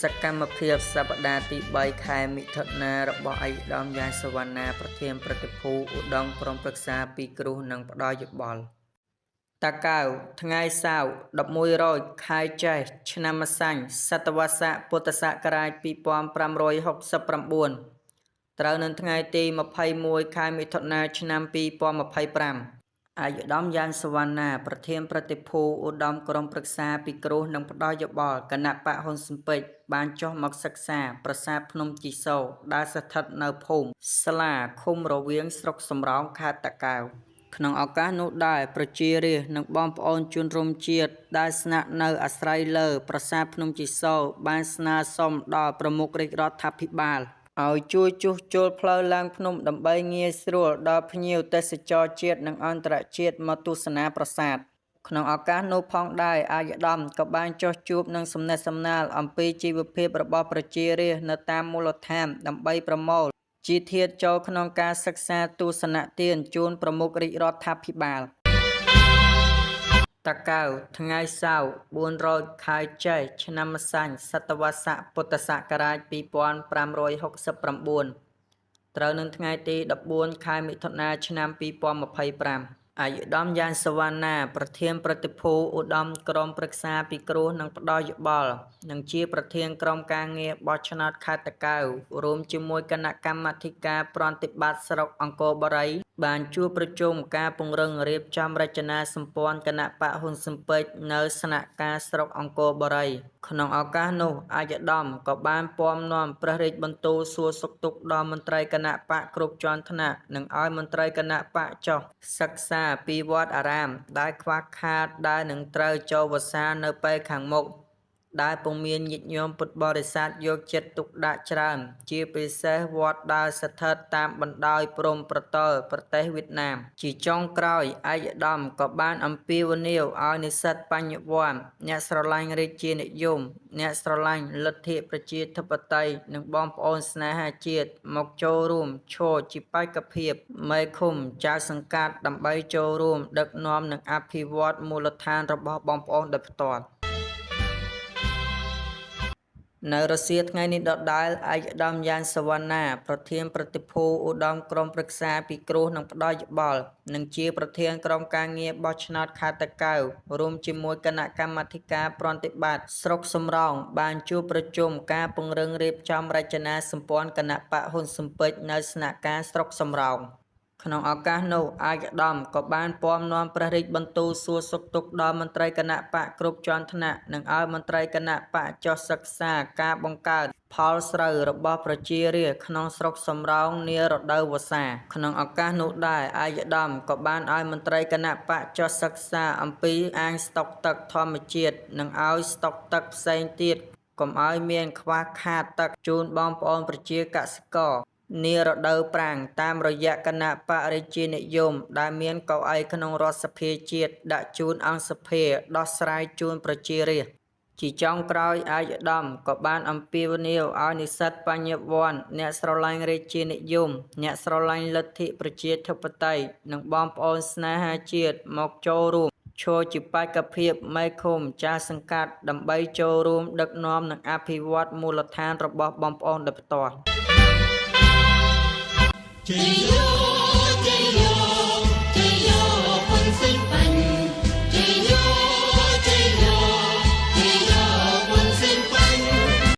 សកម្មភាពសប្តាហ៍ទី3ខែមិថុនារបស់ឯកឧត្តមយ៉ាងសវណ្ណាប្រធានព្រឹទ្ធភូឧត្តមក្រុមប្រឹក្សាពីគ្រោះនិងផ្ដល់យោបល់តាកែវថ្ងៃសៅរ៍11រោចខែចេសឆ្នាំម្សាញ់សតវត្សរ៍ពុទ្ធសករាជ2569ត្រូវនៅថ្ងៃទី21ខែមិថុនាឆ្នាំ2025ឯកឧត្តមយ៉ាងសវណ្ណាប្រធានព្រឹទ្ធភូឧត្តមក្រុមប្រឹក្សាពីគ្រោះនិងផ្ដល់យោបល់គណៈបកហ៊ុនស៊ិនពេជ្របានចុះមកសិក្សាប្រាសាទភ្នំជីសូរដែលស្ថិតនៅភូមិស្លាឃុំរវៀងស្រុកសំរោងខេត្តតាកែវក្នុងឱកាសនោះដែរប្រជារាស្ត្រនិងបងប្អូនជនរួមជាតិដែលស្នាក់នៅអាស្រ័យលើប្រាសាទភ្នំជីសូរបានស្នើសុំដល់ប្រមុខរាជរដ្ឋាភិបាលឲ្យជួយជួសជុលផ្លូវឡើងភ្នំដើម្បីងាយស្រួលដល់ភ្ញៀវទេសចរជាតិនិងអន្តរជាតិមកទស្សនាប្រាសាទក្នុងឱកាសនោះផងដែរឯកឧត្តមក៏បានចុះជួបនឹងសំណេះសំណាលអំពីជីវភាពរបស់ប្រជារាស្ត្រនៅតាមមូលដ្ឋានដើម្បីប្រមូលជាធាតុចូលក្នុងការសិក្សាទស្សនទានជូនប្រមុខរាជរដ្ឋាភិបាលតាកែវថ្ងៃសៅរ៍4រោចខែចេសឆ្នាំម្សាញ់សតវត្សរ៍ពុទ្ធសករាជ2569ត្រូវនឹងថ្ងៃទី14ខែមិថុនាឆ្នាំ2025ឯកឧត្តមយ៉ាងសវណ្ណាប្រធានព្រឹទ្ធភូឧត្តមក្រុមប្រឹក្សាពីគ្រោះនិងផ្ដល់យោបល់និងជាប្រធានក្រុមការងារបោះឆ្នោតខេត្តតាកែវរួមជាមួយគណៈកម្មាធិការប្រតិបត្តិស្រុកអង្គរបូរីបានជួបប្រជុំការពង្រឹងរៀបចំរចនាសម្ព័ន្ធគណៈបកហ៊ុនស៊ិនពេជ្រនៅស្នាក់ការស្រុកអង្គរបូរីក្នុងឱកាសនោះឯកឧត្តមក៏បានពំនាំព្រះរាជបន្ទូលសួរសុខទុក្ខដល់មន្ត្រីគណៈបកគ្រប់ជាន់ថ្នាក់និងឲ្យមន្ត្រីគណៈបកចុះសិក្សាពីវត្តអារាមដែលខ្វះខាតដែលនឹងត្រូវចូលវស្សានៅពេលខាងមុខដែលពុំមានញាតិញោមពុទ្ធបរិស័ទយកចិត្តទុកដាក់ច្រើនជាពិសេសវត្តដែលស្ថិតតាមបណ្ដោយព្រំប្រទល់ប្រទេសវៀតណាមជាចុងក្រោយឯកឧត្តមក៏បានអំពាវនាវឲ្យនិស្សិតបញ្ញវន្តអ្នកស្រឡាញ់រាជានិយមអ្នកស្រឡាញ់លទ្ធិប្រជាធិបតេយ្យនិងបងប្អូនស្នេហាជាតិមកចូលរួមឈរជាបេក្ខភាពមេឃុំចៅសង្កាត់ដើម្បីចូលរួមដឹកនាំនិងអភិវឌ្ឍមូលដ្ឋានរបស់បងប្អូនដោយផ្ទាល់នៅរសៀលថ្ងៃនេះដដែលឯកឧត្តមយ៉ាងសវណ្ណាប្រធានព្រឹទ្ធភូឧត្តមក្រុមប្រឹក្សាពីគ្រោះនិងផ្ដល់យោបល់និងជាប្រធានក្រុមការងារបោះឆ្នោតខេត្តតាកែវរួមជាមួយគណៈកម្មាធិការប្រតិបត្តិស្រុកសំរោងបានជួបប្រជុំការពង្រឹងរៀបចំរចនាសម្ព័ន្ធគណៈបកហ៊ុនស៊ិនពេជ្រនៅស្នាក់ការស្រុកសំរោងក្នុងឱកាសនោះឯកឧត្តមក៏បានពំនាំព្រះរាជបន្ទូលសួរសុខទុក្ខដល់មន្ត្រីគណៈបកគ្រប់ជាន់ថ្នាក់និងឲ្យមន្ត្រីគណៈបកចុះសិក្សាការបង្កើតផលស្រូវរបស់ប្រជារាស្ត្រក្នុងស្រុកសំរោងនារដូវវស្សាក្នុងឱកាសនោះដែរឯកឧត្តមក៏បានឲ្យមន្ត្រីគណៈបកចុះសិក្សាអំពីអាងស្តុកទឹកធម្មជាតិនិងឲ្យស្តុកទឹកផ្សេងទៀតកុំឲ្យមានខ្វះខាតទឹកជូនបងប្អូនប្រជាកសិករនារដូវប្រាំងតាមរយៈគណៈបករាជានិយមដែលមានកៅអីក្នុងរដ្ឋសភាជាតិដាក់ជូនអង្គសភាដោះស្រាយជូនប្រជារាស្ត្រជាចុងក្រោយឯកឧត្តមក៏បានអំពាវនាវឲ្យនិស្សិតបញ្ញវន្តអ្នកស្រឡាញ់រាជានិយមអ្នកស្រឡាញ់លទ្ធិប្រជាធិបតេយ្យនិងបងប្អូនស្នេហាជាតិមកចូលរួមឈរជាបេក្ខភាពមេឃុំចាស់សង្កាត់ដើម្បីចូលរួមដឹកនាំនិងអភិវឌ្ឍមូលដ្ឋានរបស់បងប្អូនដោយផ្ទាល់ To you.